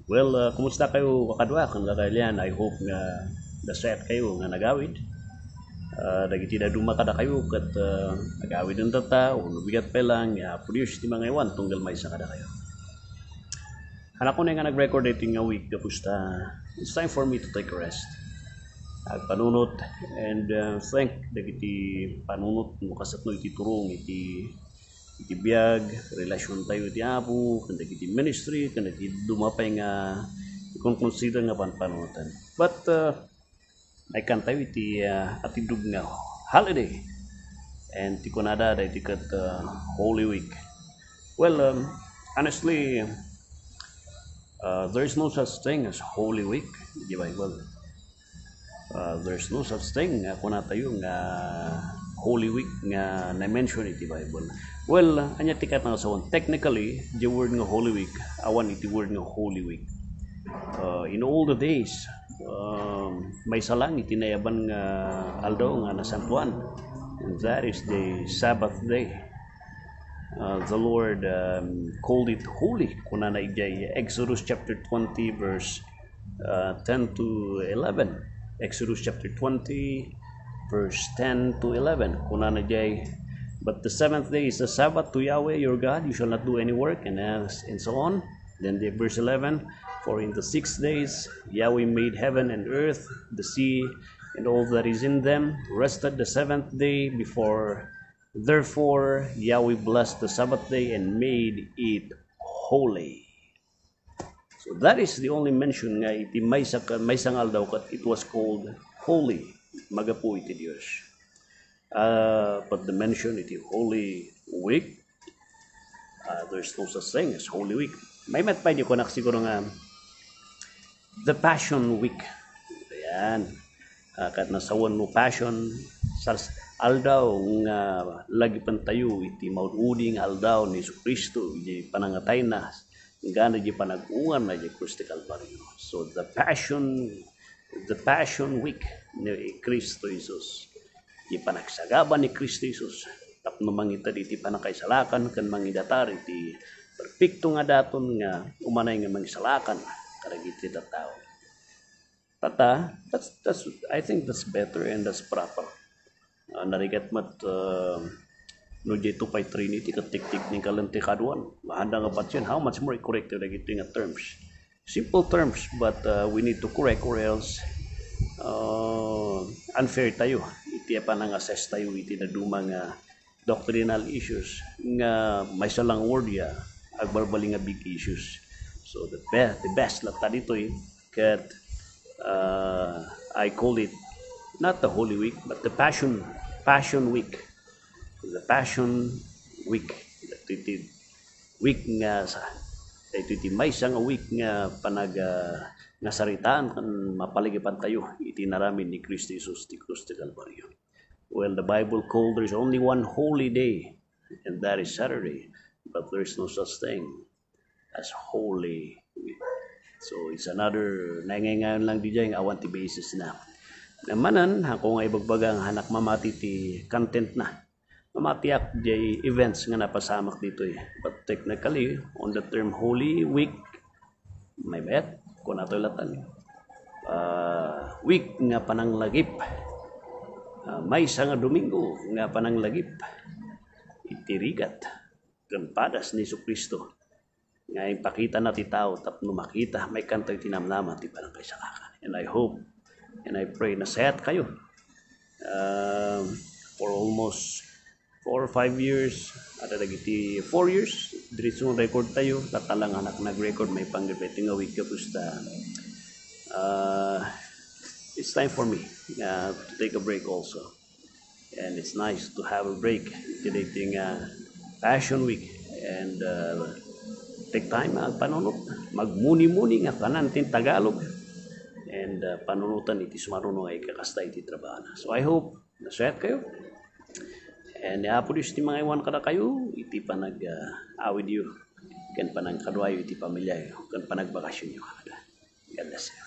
Well, kumusta kayo kakadwa? Kung kakalian, I hope nga set kayo nga nagawid. Dagiti na dumakada kayo kat nagawid ng tata o nabigat pa lang produce ti mga iwan tunggal may isa kada kayo. Anak ko na nga nag-record ito nga week kapusta. It's time for me to take a rest. Panunot and thank dagiti panunot mo kasat no iti turong iti biyag, relasyon tayo iti Apo, kanda iti ministry, kanda iti dumapay nga i-consider nga panunutan. But I can't tayo iti atidug nga holiday and ti kunada da iti kat Holy Week. Well, honestly, there's no such thing as Holy Week in the Bible. There's no such thing nga kuna tayo nga Holy Week nga na-mention iti Bible. Well, anya tikat nga so technically, the word nga Holy Week, awan iti word nga Holy Week. In all the days, may salang itinayaban nga aldaw nga nasantuan. And that is the Sabbath day. The Lord called it holy. Kuna na ijay Exodus chapter 20 verse 10 to 11. Exodus chapter 20 verse 10 to 11. Kuna na ijay, but the seventh day is the Sabbath to Yahweh your God. You shall not do any work, and so on. Then the verse 11, for in the 6 days Yahweh made heaven and earth, the sea, and all that is in them, rested the seventh day before. Therefore Yahweh blessed the Sabbath day and made it holy. So that is the only mention nga iti may sangal daw kat it was called holy. Magapu iti Dios. But the mention iti Holy Week, there's no such thing as Holy Week. May matpay di ko na siguro nga the Passion Week. Ayan. Kat nasawan mo passion sa aldaw nga lagi pantayo iti maududing aldaw ni Kristo iti panangatay na gana di panag-ungan na di Kristo Kalbaryo. So the Passion Week ni Kristo Jesus. Di panagsagaban ni Kristo Jesus. Tapno mangita iti panakaisalakan kan mangidatar iti perfecto nga daton nga umanay nga mangisalakan karagiti tao. Tata, I think that's better and that's proper. Narigat mat no dito pay Trinity katik-tik ni kalanti kaduan. Mahanda nga patyan how much more correct dagiti nga terms. Simple terms but we need to correct or else unfair tayo. Iti pa nang assess tayo iti na dumang doctrinal issues nga may salang word ya agbarbali nga big issues. So the best lata dito kat I call it not the Holy Week but the Passion Week. The Passion Week. Iti week nga sa iti may nga week nga panag nga saritaan kan mapaligipan tayo iti naramin ni Kristo Jesus ti krus ti Kalbaryo. Well, the Bible called there's only one holy day and that is Saturday, but there's no such thing as Holy Week. So it's another nangayon lang di jay awan ti basis na. Namanan ako nga ibagbagang hanak mamati ti content na. Mamatiak jay events nga napasamak dito But technically on the term Holy Week may bet kung ato latan week nga pananglagip may nga Domingo nga pananglagip itirigat kan padas ni Kristo nga ipakita na ti tao tapno makita may kantay tinamnama ti panangkaisalakan. And I hope and I pray na sayat kayo for almost 4 or 5 years at dagiti 4 years diretsong record tayo tatalang anak nag-record may pangrepeting a week kapusta. It's time for me to take a break also, and it's nice to have a break dating Passion Week and take time panunot magmuni-muni nga kanan tin Tagalog and panunutan iti sumaruno ay kakasta iti trabaho. So I hope nasayat kayo. And apodis ti mga iwan kada kayo iti panag awid yu kan panang kadwayo iti pamilya yu kan panagbakasyon yu kada. God bless you.